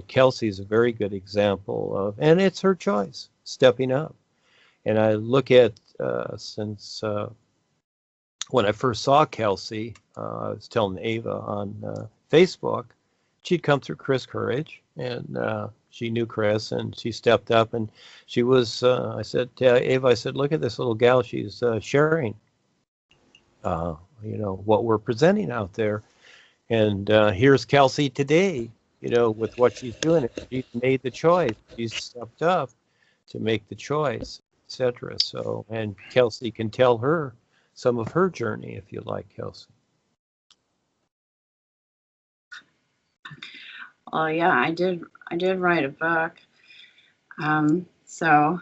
Kelsey's a very good example of, and it's her choice, stepping up. And I look at, since when I first saw Kelsey, I was telling Ava on Facebook, she'd come through Chris Courage, and she knew Chris, and she stepped up, and she was, I said to Ava, I said, look at this little gal, she's sharing, what we're presenting out there. And here's Kelsey today, with what she's doing. She's made the choice. She's stepped up to make the choice, etc. So, and Kelsey can tell her some of her journey, if you like, Kelsey. Oh yeah, I did write a book. So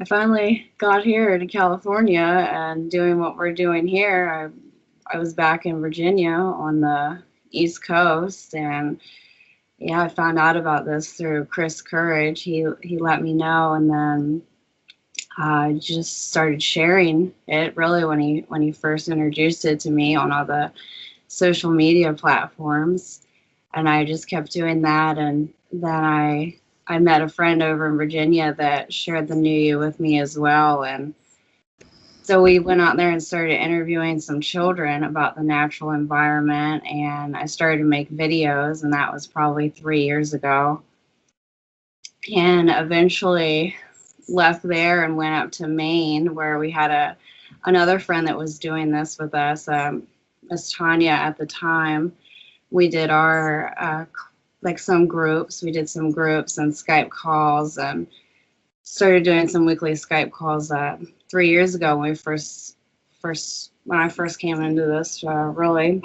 I finally got here to California and doing what we're doing here. I was back in Virginia on the East Coast, and yeah, I found out about this through Chris Courage. He let me know, and then I just started sharing it really when he first introduced it to me on all the social media platforms. And I just kept doing that, and then I met a friend over in Virginia that shared the New You with me as well, and so we went out there and started interviewing some children about the natural environment, and I started to make videos, and that was probably 3 years ago. And eventually left there and went up to Maine, where we had another friend that was doing this with us, Miss Tanya at the time. We did our some groups. We did some groups and Skype calls, and started doing some weekly Skype calls 3 years ago when I first came into this. Really,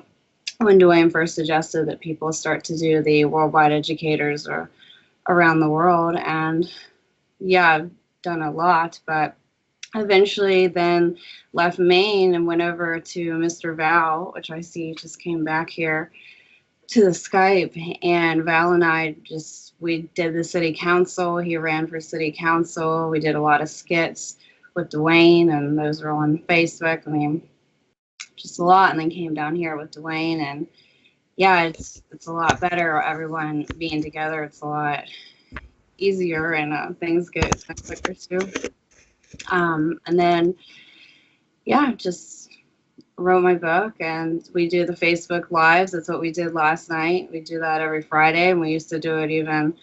when Duane first suggested that people start to do the worldwide educators or around the world, and yeah, I've done a lot, but eventually then left Maine and went over to Mr. Val, which I see just came back here to the Skype, and Val and I we did the city council. He ran for city council. We did a lot of skits with Duane, and those are on Facebook. I mean, just a lot. And then came down here with Duane, and yeah, it's a lot better. Everyone being together, it's a lot easier, and things get quicker too. And then yeah, just wrote my book, and we do the Facebook Lives. That's what we did last night. We do that every Friday, and we used to do it even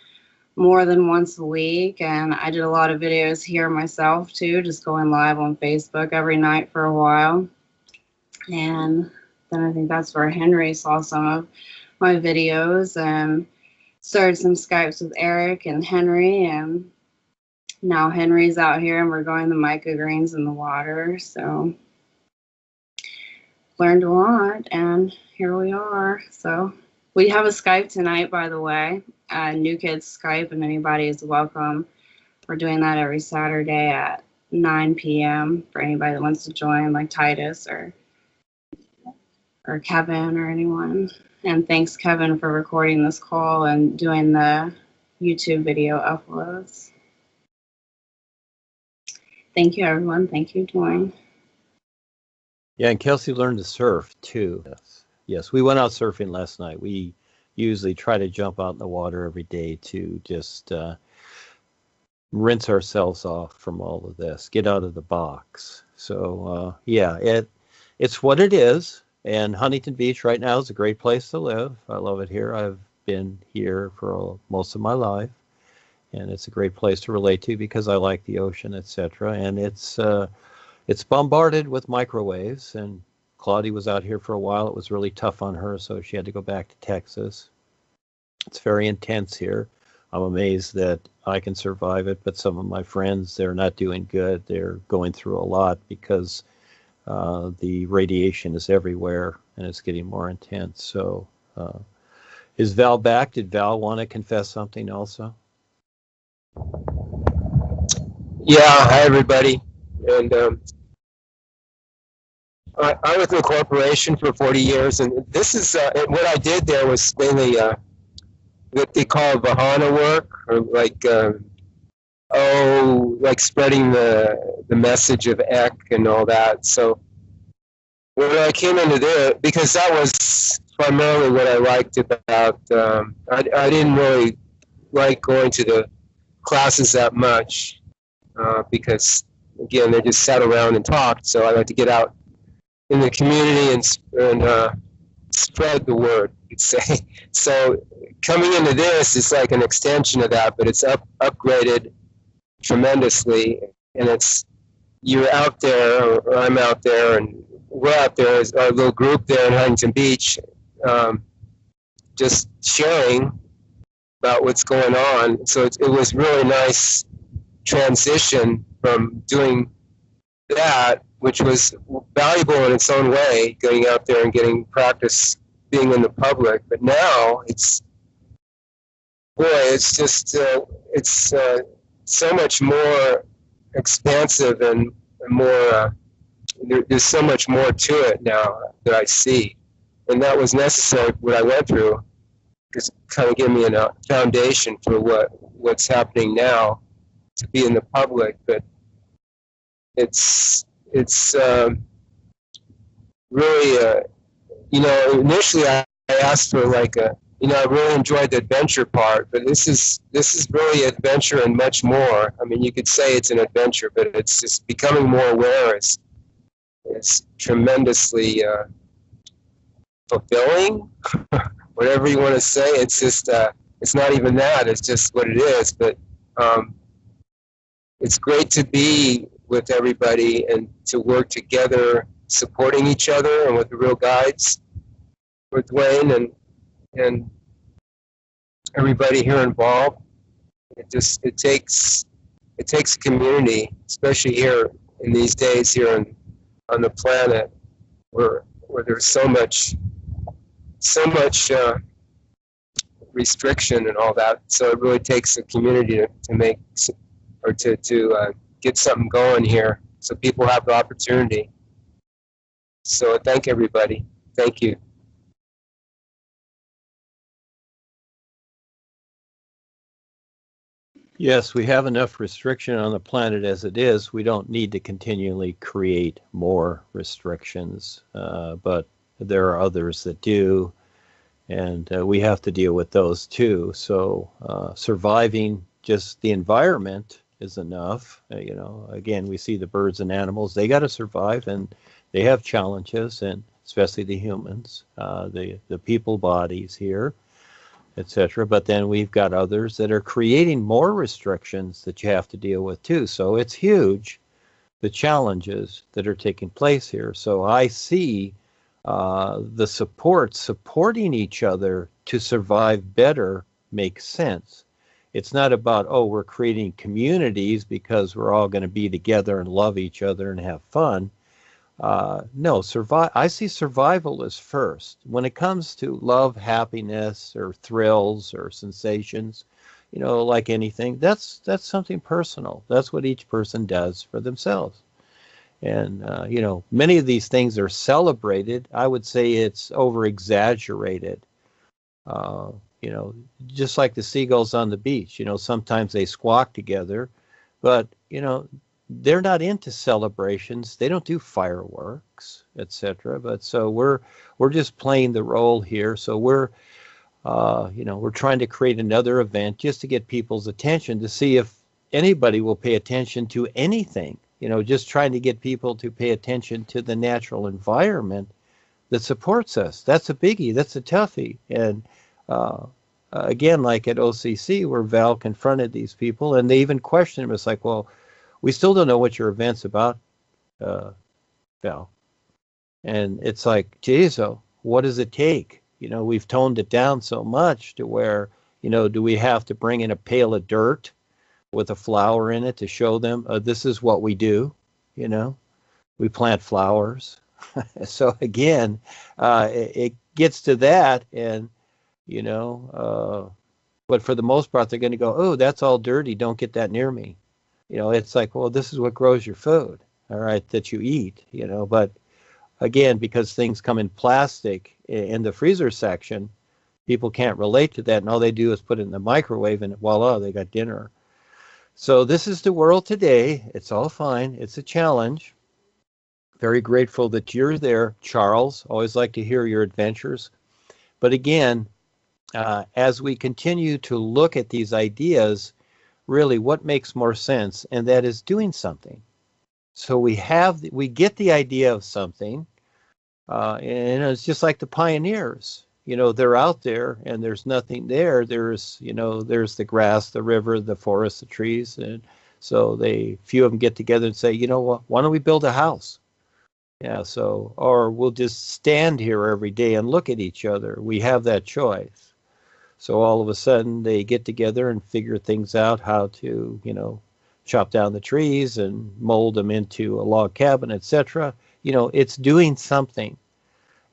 more than once a week. And I did a lot of videos here myself too, just going live on Facebook every night for a while. And then I think that's where Henry saw some of my videos and started some Skypes with Eric and Henry, and now Henry's out here and we're going the microgreens in the water. So learned a lot, and here we are. So we have a Skype tonight, by the way, New Kids Skype, and anybody is welcome. We're doing that every Saturday at 9 p.m. for anybody that wants to join, like Titus or Kevin or anyone. And thanks, Kevin, for recording this call and doing the YouTube video uploads. Thank you, everyone. Thank you, Duane. Yeah, and Kelsey learned to surf too. Yes, we went out surfing last night. We usually try to jump out in the water every day to just rinse ourselves off from all of this, get out of the box. So yeah, it's what it is. And Huntington Beach right now is a great place to live. I love it here. I've been here for most of my life, and it's a great place to relate to because I like the ocean, etc. And it's bombarded with microwaves, and Claudia was out here for a while. It was really tough on her, so she had to go back to Texas. It's very intense here. I'm amazed that I can survive it, but some of my friends, they're not doing good. They're going through a lot because the radiation is everywhere, and it's getting more intense. So is Val back? Did Val want to confess something also? Yeah, hi, everybody. And I was in a corporation for 40 years, and this is what I did there was mainly what they call Vahana work, or like spreading the message of Ek and all that. So when I came into there, because that was primarily what I liked about. I didn't really like going to the classes that much because, again, they just sat around and talked. So I like to get out in the community and spread the word, you'd say. So coming into this is like an extension of that, but it's upgraded tremendously, and you're out there, or I'm out there, and we're out there as our little group there in Huntington Beach, just sharing about what's going on. So it was really nice transition from doing that, which was valuable in its own way, getting out there and getting practice being in the public. But now it's just so much more expansive and more. There's so much more to it now that I see, and that was necessary. What I went through, because it kind of gave me a foundation for what's happening now to be in the public. But it's really initially I asked for I really enjoyed the adventure part, but this is really adventure and much more. I mean, you could say it's an adventure, but it's just becoming more aware. It's tremendously fulfilling, whatever you want to say. It's just it's not even that. It's just what it is. But it's great to be with everybody and to work together, supporting each other, and with the real guides, with Duane and everybody here involved. It takes a community, especially here in these days here on the planet, where there's so much restriction and all that. So it really takes a community to make or to get something going here, so people have the opportunity. So thank everybody. Thank you. Yes, we have enough restriction on the planet as it is. We don't need to continually create more restrictions, but there are others that do, and we have to deal with those too. So surviving just the environment is enough. Again, we see the birds and animals, they got to survive, and they have challenges, and especially the humans, the people bodies here, etc. But then we've got others that are creating more restrictions that you have to deal with too. So it's huge, the challenges that are taking place here. So I see the supporting each other to survive better makes sense. It's not about, we're creating communities because we're all going to be together and love each other and have fun. No, I see survival as first. When it comes to love, happiness, or thrills, or sensations, like anything, that's something personal. That's what each person does for themselves. And, many of these things are celebrated. I would say it's over-exaggerated. Just like the seagulls on the beach, sometimes they squawk together, but, they're not into celebrations. They don't do fireworks, etc. But so we're just playing the role here. So we're trying to create another event just to get people's attention, to see if anybody will pay attention to anything. Just trying to get people to pay attention to the natural environment that supports us. That's a biggie. That's a toughie. And again, like at OCC, where Val confronted these people, and they even questioned him. It's like, well, we still don't know what your event's about, Val. And it's like, geez, what does it take? We've toned it down so much to where, do we have to bring in a pail of dirt with a flower in it to show them this is what we do? We plant flowers. So again, it gets to that, and but for the most part, they're going to go, oh, that's all dirty. Don't get that near me. It's like, well, this is what grows your food, all right, that you eat, but again, because things come in plastic in the freezer section, people can't relate to that, and all they do is put it in the microwave, and voila, they got dinner. So this is the world today. It's all fine. It's a challenge. Very grateful that you're there, Charles. Always like to hear your adventures. But again, as we continue to look at these ideas, really what makes more sense, and that is doing something. So we get the idea of something, and it's just like the pioneers. They're out there, and there's nothing there. There's the grass, the river, the forest, the trees, and so few of them get together and say, you know what, why don't we build a house? Yeah, or we'll just stand here every day and look at each other. We have that choice. So all of a sudden they get together and figure things out, how to, chop down the trees and mold them into a log cabin, etc. It's doing something.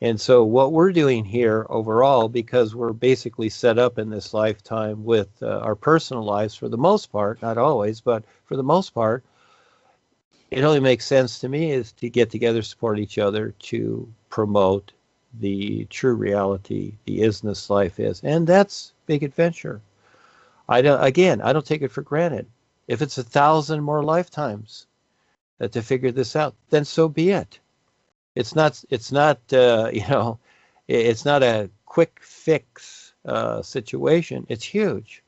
And so what we're doing here overall, because we're basically set up in this lifetime with our personal lives for the most part, not always, but for the most part, it only makes sense to me is to get together, support each other, to promote the true reality the isness life is. And that's big adventure. I don't take it for granted. If it's 1,000 more lifetimes to figure this out, then so be it. It's not it's not a quick fix situation. It's huge.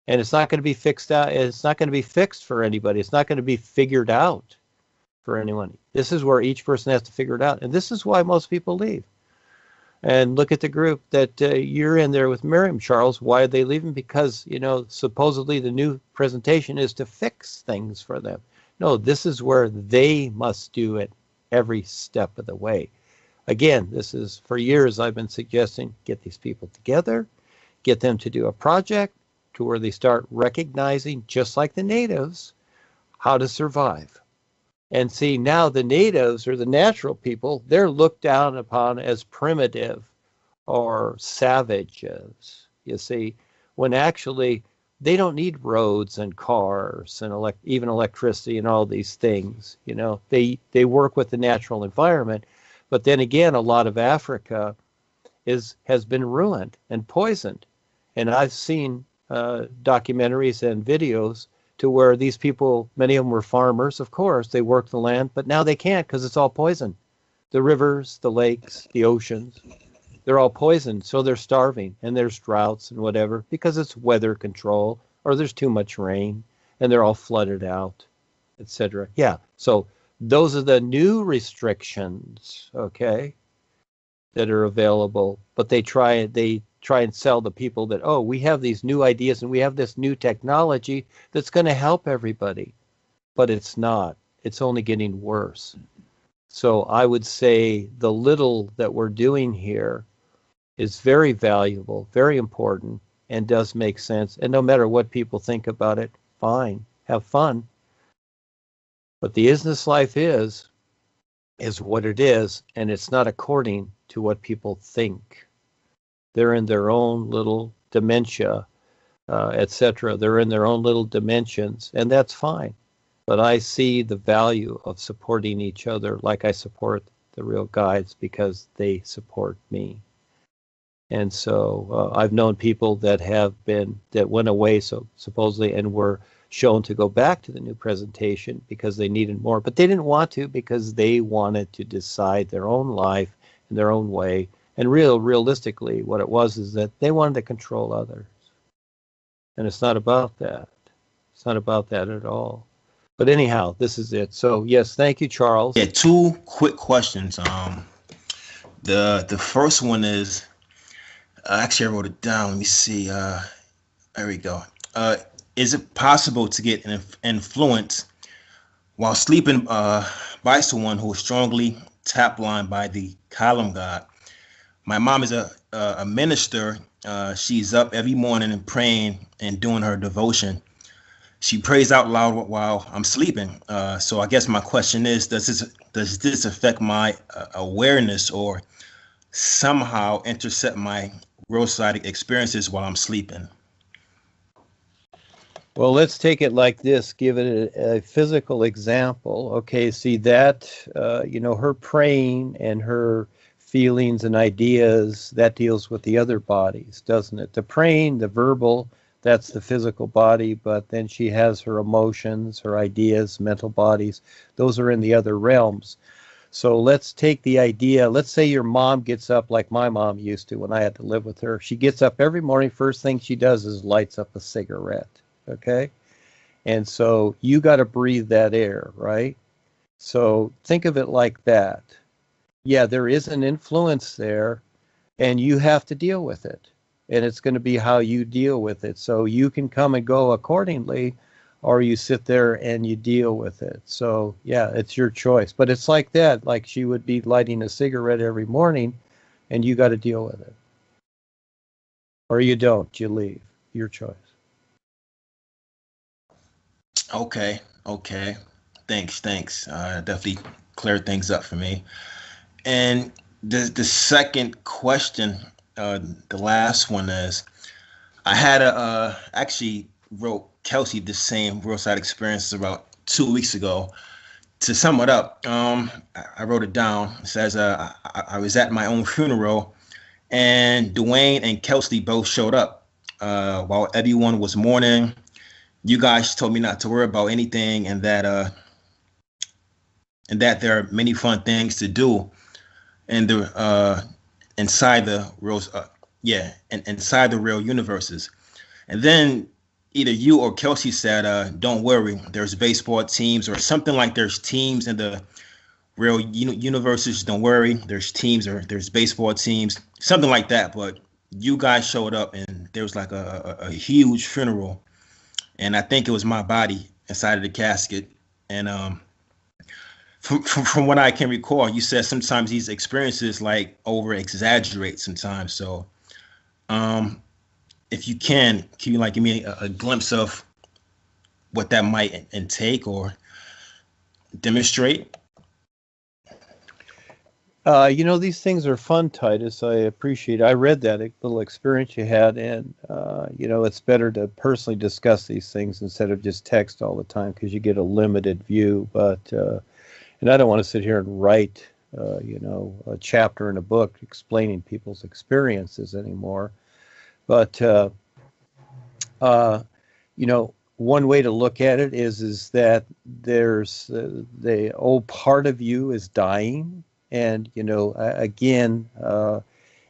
And it's not going to be fixed out. It's not going to be fixed for anybody. It's not going to be figured out for anyone. This is where each person has to figure it out. And this is why most people leave. And look at the group that you're in there with Miriam, Charles. Why are they leaving? Because, supposedly the new presentation is to fix things for them. No, this is where they must do it every step of the way. Again, this is for years I've been suggesting, get these people together, get them to do a project to where they start recognizing, just like the natives, how to survive. And see, now the natives or the natural people, they're looked down upon as primitive or savages, you see, when actually they don't need roads and cars and even electricity and all these things. They work with the natural environment. But then again, a lot of Africa has been ruined and poisoned. And I've seen documentaries and videos to where these people, many of them were farmers, of course, they worked the land, but now they can't because it's all poison. The rivers, the lakes, the oceans, they're all poisoned, so they're starving, and there's droughts and whatever because it's weather control, or there's too much rain, and they're all flooded out, etc. Yeah, so those are the new restrictions, okay, that are available, but they try and sell the people that, oh, we have these new ideas and we have this new technology that's going to help everybody. But it's not. It's only getting worse. So I would say the little that we're doing here is very valuable, very important, and does make sense. And no matter what people think about it, fine, have fun. But the isness life is what it is, and it's not according to what people think. They're in their own little dementia, etc. They're in their own little dimensions, and that's fine. But I see the value of supporting each other like I support the real guides because they support me. And so I've known people that went away, so supposedly, and were shown to go back to the new presentation because they needed more. But they didn't want to because they wanted to decide their own life in their own way. And realistically, what it was is that they wanted to control others. And it's not about that. It's not about that at all. But anyhow, this is it. So, yes, thank you, Charles. Yeah, two quick questions. The first one is, actually, I wrote it down. Let me see. There we go. Is it possible to get an influence while sleeping by someone who is strongly tap-lined by the column god? My mom is a minister. She's up every morning and praying and doing her devotion. She prays out loud while I'm sleeping. So I guess my question is, does this affect my awareness or somehow intercept my roadside experiences while I'm sleeping? Well, let's take it like this, give it a physical example. Okay, see that, her praying and her feelings and ideas, that deals with the other bodies, doesn't it? The praying, the verbal, that's the physical body, but then she has her emotions, her ideas, mental bodies. Those are in the other realms. So let's take the idea. Let's say your mom gets up like my mom used to when I had to live with her. She gets up every morning. First thing she does is lights up a cigarette. Okay. And so you got to breathe that air, right? So think of it like that. Yeah, there is an influence there, and you have to deal with it. And it's going to be how you deal with it. So you can come and go accordingly, or you sit there and you deal with it. So yeah, it's your choice. But it's like that, like she would be lighting a cigarette every morning, and you got to deal with it. Or you don't, you leave. Your choice. Okay. Thanks. Definitely cleared things up for me. And the second question, the last one is, I had actually wrote Kelsey the same roadside experience about 2 weeks ago. To sum it up, I wrote it down. It says, I was at my own funeral, and Duane and Kelsey both showed up. While everyone was mourning, you guys told me not to worry about anything, and that there are many fun things to do in the inside the real inside the real universes. And then either you or Kelsey said, don't worry, there's baseball teams, or something like there's teams in the real universes. Don't worry, there's teams, or there's baseball teams, something like that. But you guys showed up, and there was like a huge funeral, and I think it was my body inside of the casket. And from what I can recall, you said sometimes these experiences like over exaggerate sometimes. So if you can you like give me a glimpse of what that might intake or demonstrate? These things are fun, Titus. I appreciate it. I read that little experience you had, and, it's better to personally discuss these things instead of just text all the time, because you get a limited view. But, and I don't want to sit here and write, a chapter in a book explaining people's experiences anymore. But, one way to look at it is that there's the old part of you is dying. And, again,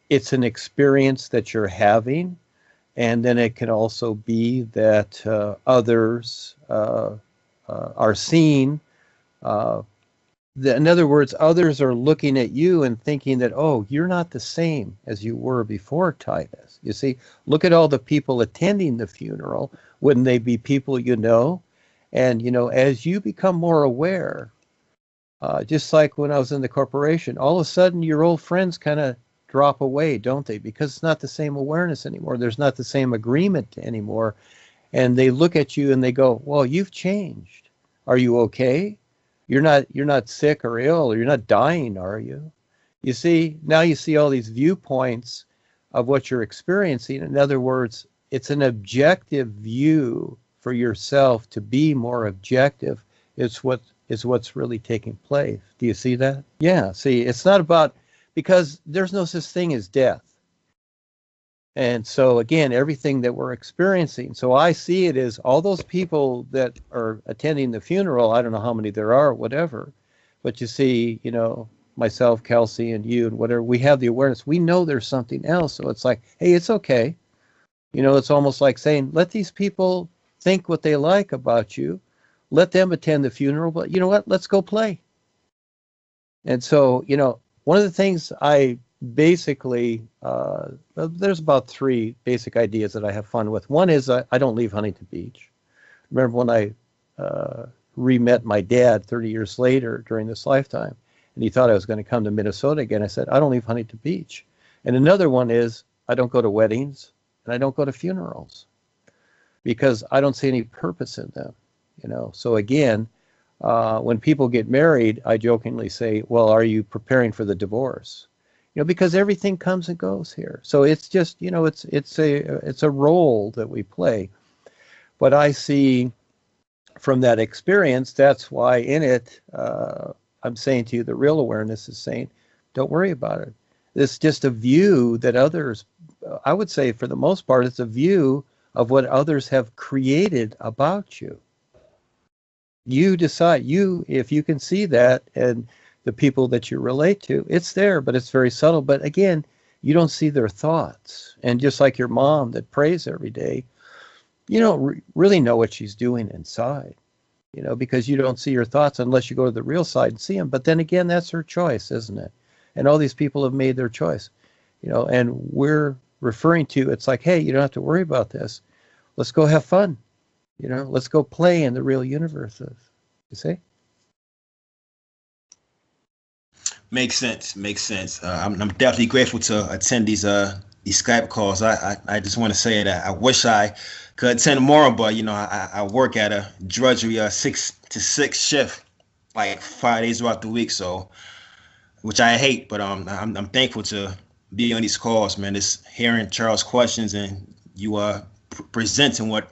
it's an experience that you're having. And then it can also be that others are seeing. In other words, others are looking at you and thinking that, oh, you're not the same as you were before, Titus. You see, look at all the people attending the funeral. Wouldn't they be people you know? And, as you become more aware, just like when I was in the corporation, all of a sudden your old friends kind of drop away, don't they? Because it's not the same awareness anymore. There's not the same agreement anymore. And they look at you and they go, well, you've changed. Are you okay? You're not sick or ill, or you're not dying, are you? You see, now you see all these viewpoints of what you're experiencing. In other words, it's an objective view for yourself to be more objective. It's what's really taking place. Do you see that? Yeah, see, it's not about, because there's no such thing as death. And so again, everything that we're experiencing, so I see it as all those people that are attending the funeral, I don't know how many there are, whatever, but you see, myself, Kelsey, and you, and whatever, we have the awareness. We know there's something else. So it's like, hey, it's okay. It's almost like saying, let these people think what they like about you. Let them attend the funeral, but you know what? Let's go play. And so, one of the things I basically, there's about 3 basic ideas that I have fun with. One is I don't leave Huntington Beach. Remember when I re-met my dad 30 years later during this lifetime, and he thought I was going to come to Minnesota again. I said, I don't leave Huntington Beach. And another one is I don't go to weddings and I don't go to funerals because I don't see any purpose in them. So again, when people get married, I jokingly say, well, are you preparing for the divorce? Because everything comes and goes here. So it's just, it's a role that we play. But I see from that experience, that's why in it, I'm saying to you, the real awareness is saying, don't worry about it. It's just a view that others, I would say for the most part, it's a view of what others have created about you. You decide, if you can see that, and the people that you relate to. It's there, but it's very subtle. But again, you don't see their thoughts. And just like your mom that prays every day, you don't really know what she's doing inside, because you don't see her thoughts unless you go to the real side and see them. But then again, that's her choice, isn't it? And all these people have made their choice, and we're referring to, it's like, hey, you don't have to worry about this. Let's go have fun. Let's go play in the real universes. You see? Makes sense. I'm definitely grateful to attend these Skype calls. I just want to say that I wish I could attend more, but I work at a drudgery 6 to 6 shift, like 5 days throughout the week. So, which I hate, but I'm thankful to be on these calls, man. Just hearing Charles' questions and you presenting what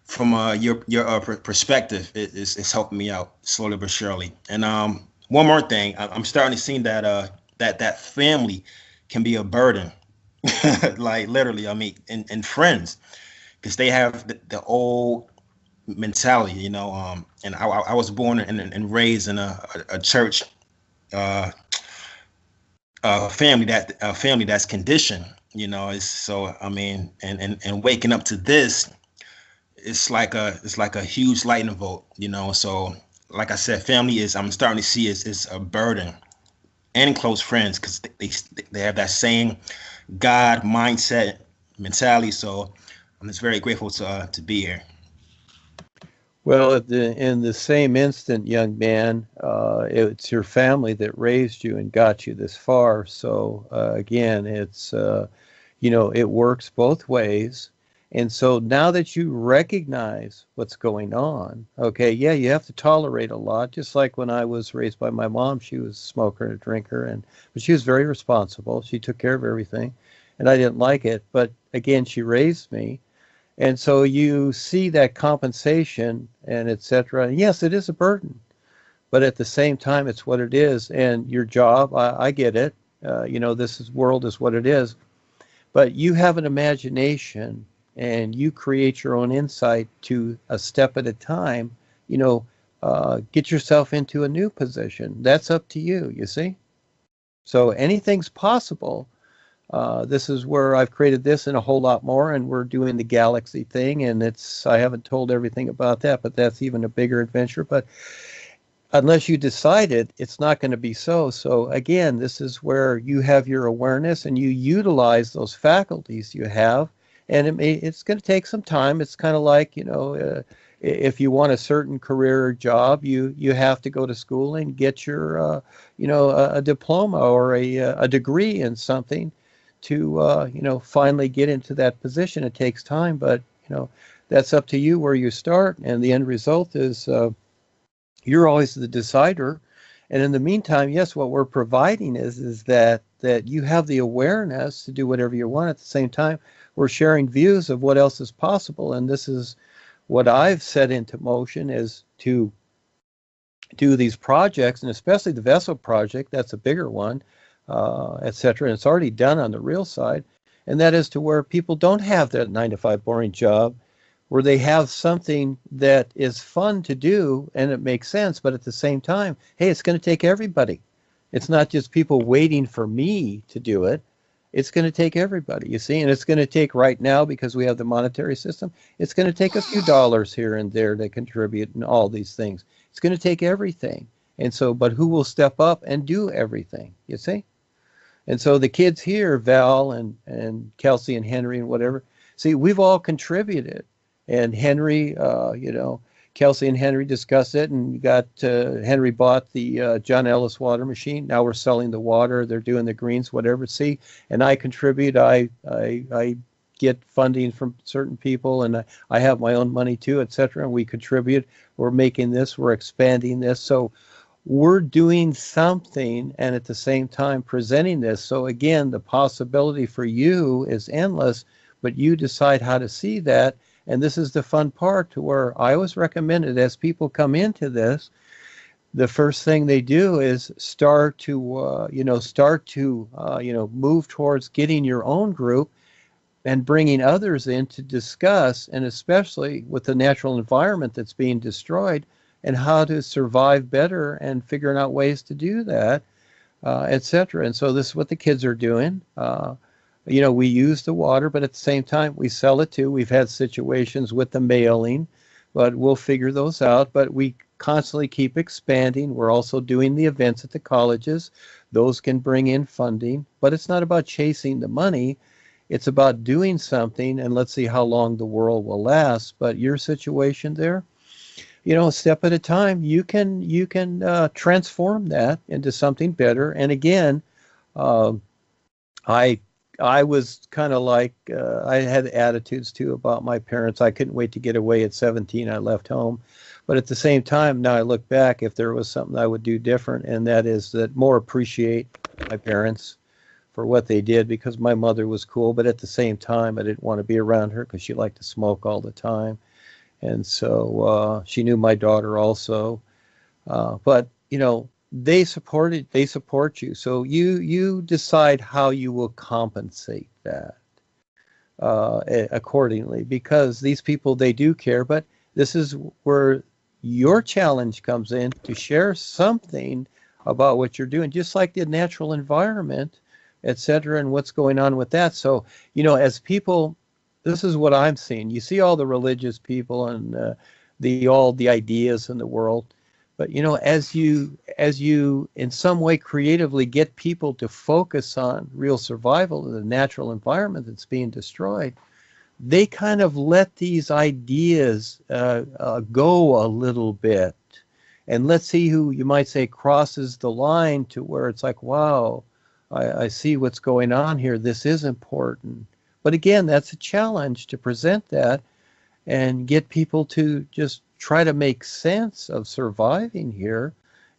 from your perspective is helping me out slowly but surely. And one more thing, I'm starting to see that that family can be a burden, like literally. I mean, and friends, because they have the old mentality, And I was born and raised in a church family that's conditioned, Is so. I mean, and waking up to this, it's like a huge lightning bolt, So. Like I said, family I'm starting to see is a burden, and close friends, because they have that same God mindset mentality. So I'm just very grateful to be here. Well, in the same instant, young man, it's your family that raised you and got you this far. So again, it's it works both ways. And so now that you recognize what's going on, okay, yeah, you have to tolerate a lot. Just like when I was raised by my mom, she was a smoker and a drinker, but she was very responsible. She took care of everything, and I didn't like it. But again, she raised me, and so you see that compensation and etc. And yes, it is a burden, but at the same time, it's what it is. And your job, I get it. This world is what it is, but you have an imagination. And you create your own insight to a step at a time, get yourself into a new position. That's up to you, you see? So anything's possible. This is where I've created this and a whole lot more, and we're doing the galaxy thing, and I haven't told everything about that, but that's even a bigger adventure. But unless you decide it, it's not going to be so. So again, this is where you have your awareness and you utilize those faculties you have. And it's going to take some time. It's kind of like, if you want a certain career or job, you have to go to school and get your, a diploma or a degree in something to, finally get into that position. It takes time, but, that's up to you where you start. And the end result is you're always the decider. And in the meantime, yes, what we're providing is that you have the awareness to do whatever you want. At the same time, we're sharing views of what else is possible. And this is what I've set into motion, is to do these projects, and especially the vessel project. That's a bigger one, etc. And it's already done on the real side. And that is to where people don't have that 9-to-5 boring job, where they have something that is fun to do and it makes sense. But at the same time, hey, it's going to take everybody. It's not just people waiting for me to do it. It's going to take everybody, you see, and it's going to take right now, because we have the monetary system, it's going to take a few dollars here and there to contribute and all these things. It's going to take everything. And so, but who will step up and do everything, you see? And so the kids here, Val and Kelsey and Henry and whatever, see, we've all contributed. And Henry, Kelsey and Henry discussed it, and you got Henry bought the John Ellis water machine. Now we're selling the water. They're doing the greens, whatever. See, and I contribute. I get funding from certain people, and I have my own money too, etc. And we contribute. We're making this. We're expanding this. So we're doing something, and at the same time presenting this. So again, the possibility for you is endless, but you decide how to see that. And this is the fun part, to where I always recommend it as people come into this, the first thing they do is start to move towards getting your own group and bringing others in to discuss, and especially with the natural environment that's being destroyed, and how to survive better and figuring out ways to do that, etc. And so this is what the kids are doing. We use the water, but at the same time, we sell it too. We've had situations with the mailing, but we'll figure those out. But we constantly keep expanding. We're also doing the events at the colleges. Those can bring in funding, but it's not about chasing the money. It's about doing something, and let's see how long the world will last. But your situation there, a step at a time, you can transform that into something better. And again, I was kind of like, I had attitudes too about my parents. I couldn't wait to get away at 17. I left home. But at the same time, now I look back, if there was something I would do different, and that is that more appreciate my parents for what they did, because my mother was cool. But at the same time, I didn't want to be around her because she liked to smoke all the time. And so she knew my daughter also. But, they support you. So you decide how you will compensate that accordingly, because these people, they do care. But this is where your challenge comes in, to share something about what you're doing, just like the natural environment, etc., and what's going on with that. So, as people, this is what I'm seeing. You see all the religious people and all the ideas in the world. But, as you in some way creatively get people to focus on real survival in the natural environment that's being destroyed, they kind of let these ideas go a little bit. And let's see who, you might say, crosses the line to where it's like, wow, I see what's going on here. This is important. But again, that's a challenge, to present that and get people to just try to make sense of surviving here.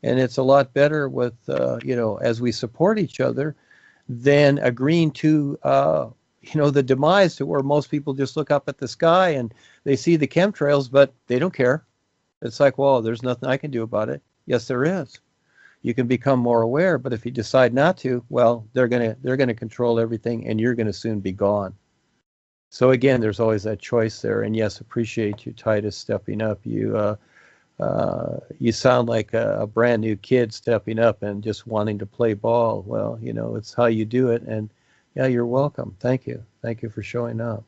And it's a lot better with, as we support each other, than agreeing to, the demise, to where most people just look up at the sky and they see the chemtrails, but they don't care. It's like, well, there's nothing I can do about it. Yes, there is. You can become more aware, but if you decide not to, well, they're gonna control everything, and you're gonna soon be gone. So again, there's always that choice there. And yes, appreciate you, Titus, stepping up. You sound like a brand new kid stepping up and just wanting to play ball. Well, it's how you do it. And yeah, you're welcome. Thank you for showing up.